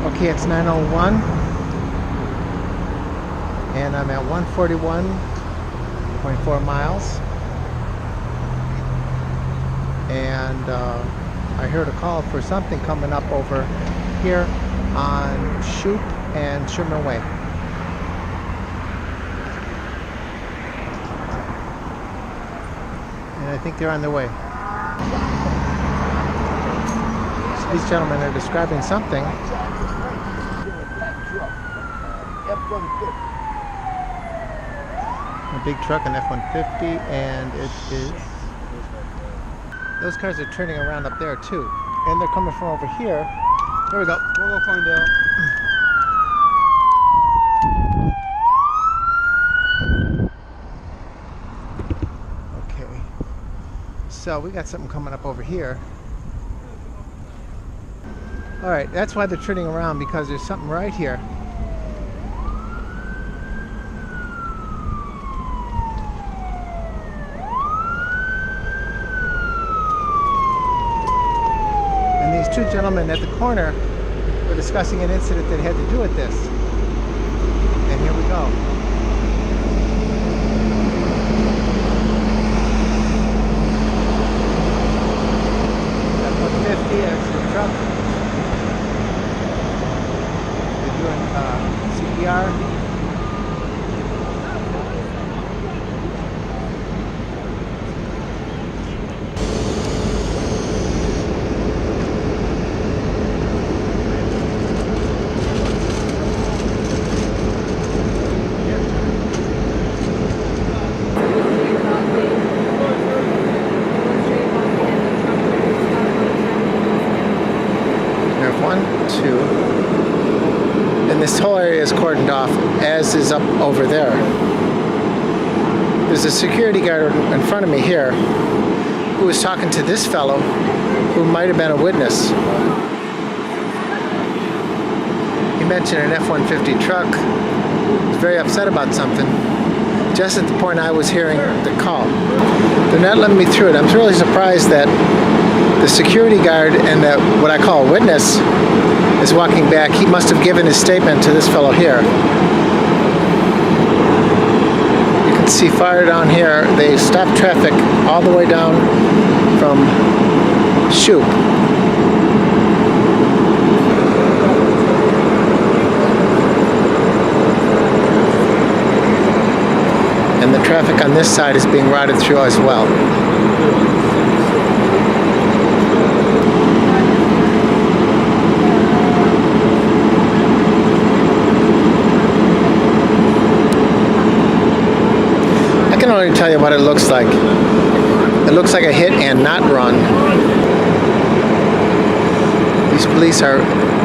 Okay, it's 9:01 and I'm at 141.4 miles, and I heard a call for something coming up over here on Shoup and Sherman Way. And I think they're on their way. So these gentlemen are describing something. A big truck, an F-150, and it is... Those cars are turning around up there too. And they're coming from over here. There we go. We'll go find out. Okay. So we got something coming up over here. Alright, that's why they're turning around, because there's something right here. Two gentlemen at the corner were discussing an incident that had to do with this. And here we go. That 150, that's the truck. They're doing CPR. And this whole area is cordoned off, as is up over there. There's a security guard in front of me here who was talking to this fellow who might have been a witness. He mentioned an F-150 truck. He was very upset about something, just at the point I was hearing the call. They're not letting me through it. I'm really surprised that the security guard and what I call a witness is walking back. He must have given his statement to this fellow here. You can see far down here, they stopped traffic all the way down from Shoup. And the traffic on this side is being routed through as well. I can only tell you what it looks like. It looks like a hit and not run. These police are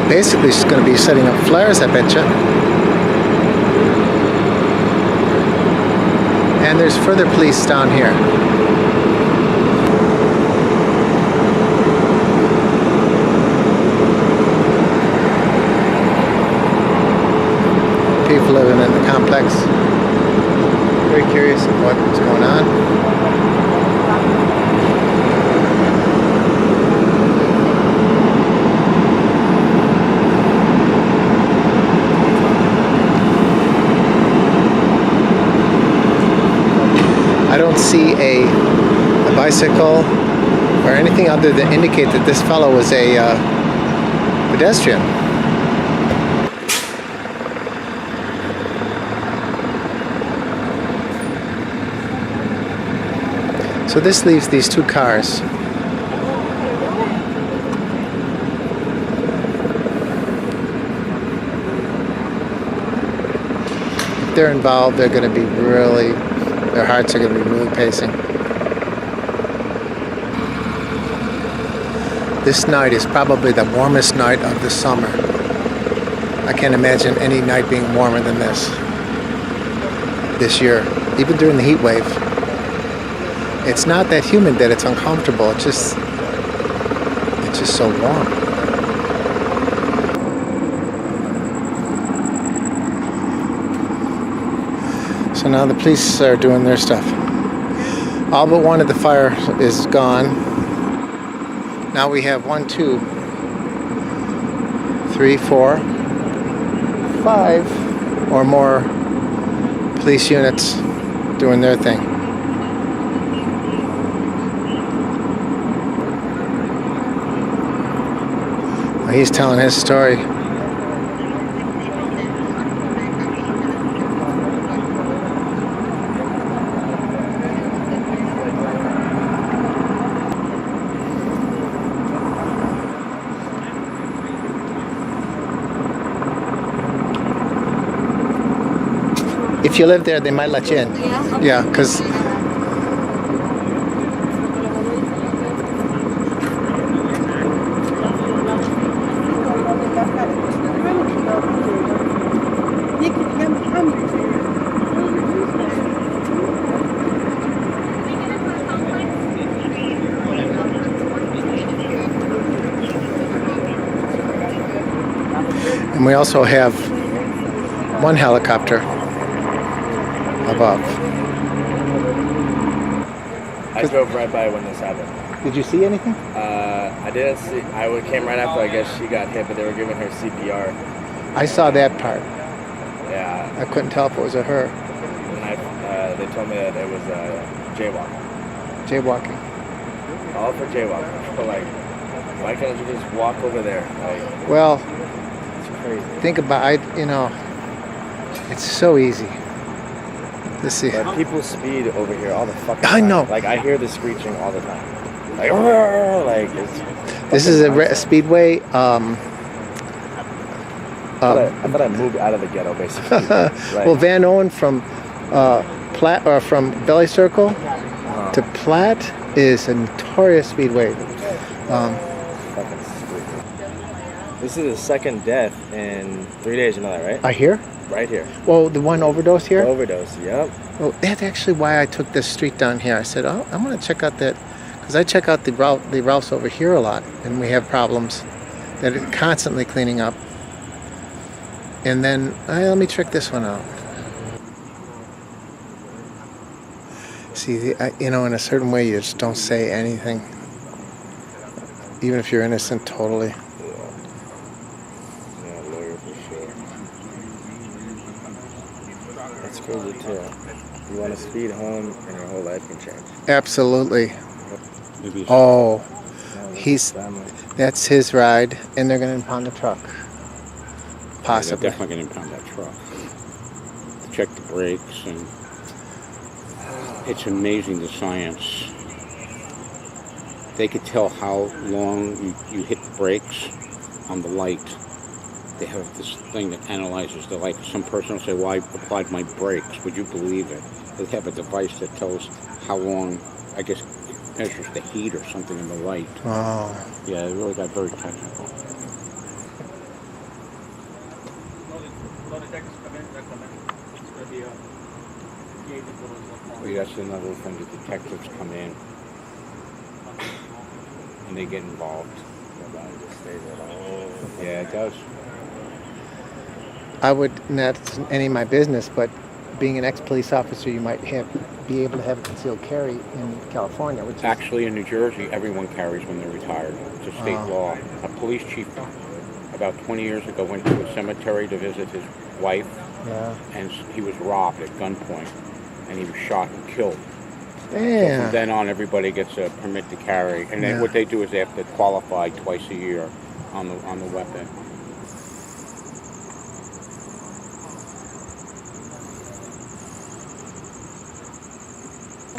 basically just going to be setting up flares, I betcha. And there's further police down here. People living in the complex. Very curious of what's going on. I don't see a bicycle or anything other than indicate that this fellow was a pedestrian. So this leaves these two cars. If they're involved, they're going to be really, their hearts are going to be really pacing. This night is probably the warmest night of the summer. I can't imagine any night being warmer than this year, even during the heat wave. It's not that humid that it's uncomfortable. It's just so warm. So now the police are doing their stuff. All but one of the fire is gone. Now we have 1, 2, 3, 4, 5 or more police units doing their thing. He's telling his story. If you live there, they might let you in. Yeah? Yeah, because and we also have one helicopter above. I drove right by when this happened. Did you see anything? I didn't see. Came right after. I guess she got hit, but they were giving her CPR. I saw that part. Yeah. I couldn't tell if it was a her. And they told me that it was jaywalking. Jaywalking. All for jaywalking. But like, why can't you just walk over there? Like, Well, it's crazy. think about it. You know, it's so easy. Let's see. But people speed over here all the fucking I time. know. Like I hear the screeching all the time. Like it's. This is a speedway. I thought I moved out of the ghetto basically. Like, Well, Van Owen from Platt or from Belly Circle to Platt is a notorious speedway. fucking stupid. This is the second death in 3 days. You know that, right? I hear. Right here. Well, the one overdose here. Overdose. Yep. Well, that's actually why I took this street down here. I said, oh, I'm going to check out that, because I check out the routes over here a lot, and we have problems that are constantly cleaning up. And then, let me check this one out. See, you know, in a certain way, you just don't say anything, even if you're innocent, totally. Yeah, lawyer for sure. That's crazy too. You want to speed home, and your whole life can change. Absolutely. Maybe Oh, Yeah, he's family. that's his ride, and they're going to impound the truck. they're Possibly. definitely going to impound that truck. Check the brakes, and it's amazing the science. They could tell how long you hit the brakes on the light. They have this thing that analyzes the light. Some person will say, well, I applied my brakes. Would you believe it? They have a device that tells how long, I guess, measures the heat or something in the light. Oh. Yeah, it really got very technical. Well, that's another thing. The detectives come in and they get involved. Yeah, it does. I would, that's any of my business, but being an ex-police officer, you might be able to have a concealed carry in California, which is... Actually, in New Jersey, everyone carries when they're retired. It's a state law. A police chief about 20 years ago went to a cemetery to visit his wife, and he was robbed at gunpoint, and he was shot and killed. Damn. From then on, everybody gets a permit to carry, and then what they do is they have to qualify twice a year on the weapon.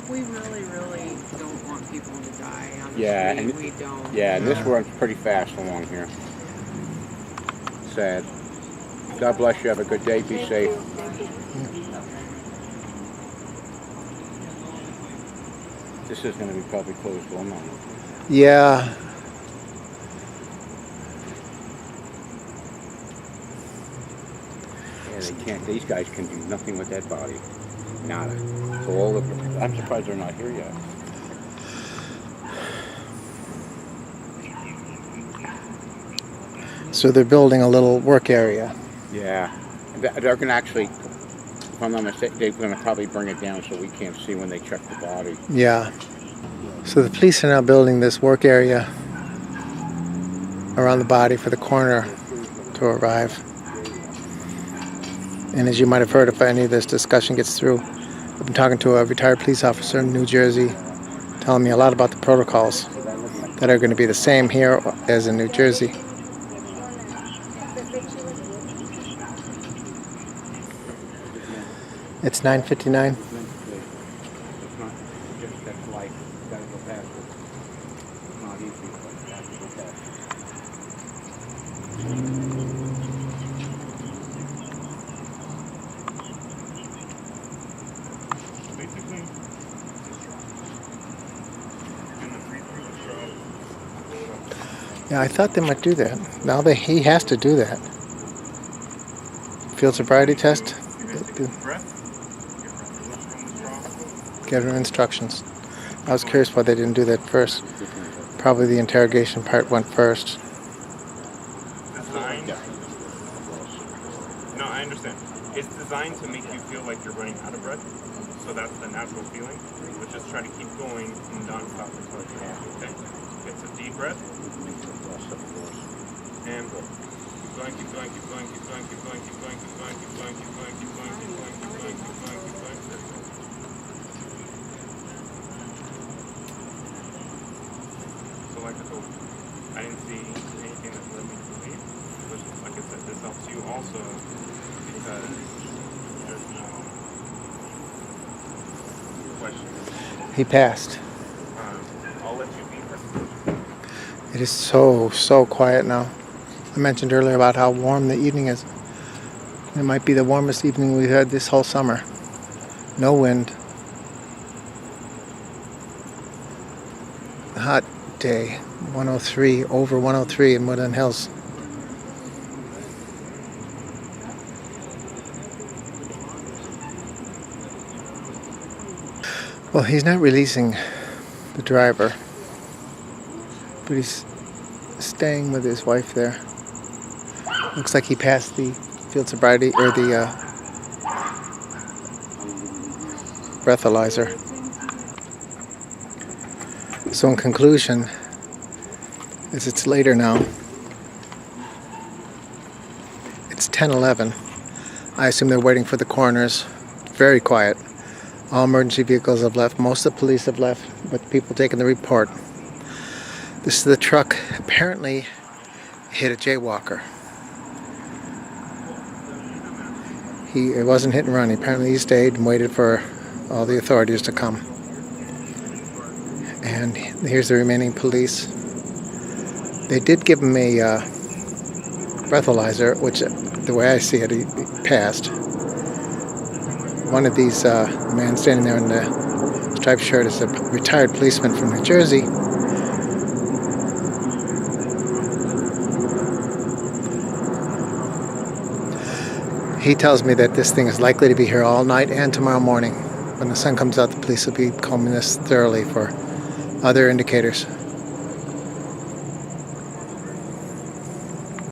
We really, really don't want people to die on the Yeah, street. and We don't. Yeah, and this runs pretty fast along here. Sad. God bless you. Have a good day. Be safe. This is going to be probably closed all night. Yeah. Yeah, they can't. These guys can do nothing with that body. Nada. So all of them. I'm surprised they're not here yet. So they're building a little work area. Yeah. They're going to actually, if I'm not mistaken, they're going to probably bring it down so we can't see when they check the body. Yeah. So the police are now building this work area around the body for the coroner to to arrive. And as you might have heard, if any of this discussion gets through, I've been talking to a retired police officer in New Jersey, telling me a lot about the protocols that are going to be the same here as in New Jersey. It's 9:59. Yeah, I thought they might do that. Now he has to do that. Field sobriety test. Give him instructions. I was curious why they didn't do that first. Probably the interrogation part went first. Designed? No, I understand. It's designed to make you feel like you're running out of breath. So that's the natural feeling. But just try to keep going and non-stop until you're happy, okay? Okay, so deep breath. And keep going, keep going, keep going, keep going, keep going, keep going, keep going, keep going, keep going, keep going, keep going, keep going, keep going, keep going. So like I told you, I didn't see anything that led me to believe. But like I said, this helps you also because there's no question. He passed. I'll let you be. It is so quiet now. I mentioned earlier about how warm the evening is. It might be the warmest evening we've had this whole summer. No wind. Hot day. 103, over 103 in Woodland Hills. Well, he's not releasing the driver, but he's staying with his wife there. Looks like he passed the field sobriety or the breathalyzer. So in conclusion, as it's later now, it's 10:11. I assume they're waiting for the coroners. Very quiet. All emergency vehicles have left. Most of the police have left, with people taking the report. This is the truck apparently hit a jaywalker. It wasn't hit and run. Apparently he stayed and waited for all the authorities to come. And here's the remaining police. They did give him a breathalyzer, which the way I see it, he passed. One of these man standing there in the striped shirt is a retired policeman from New Jersey. He tells me that this thing is likely to be here all night and tomorrow morning. When the sun comes out, the police will be combing this thoroughly for other indicators.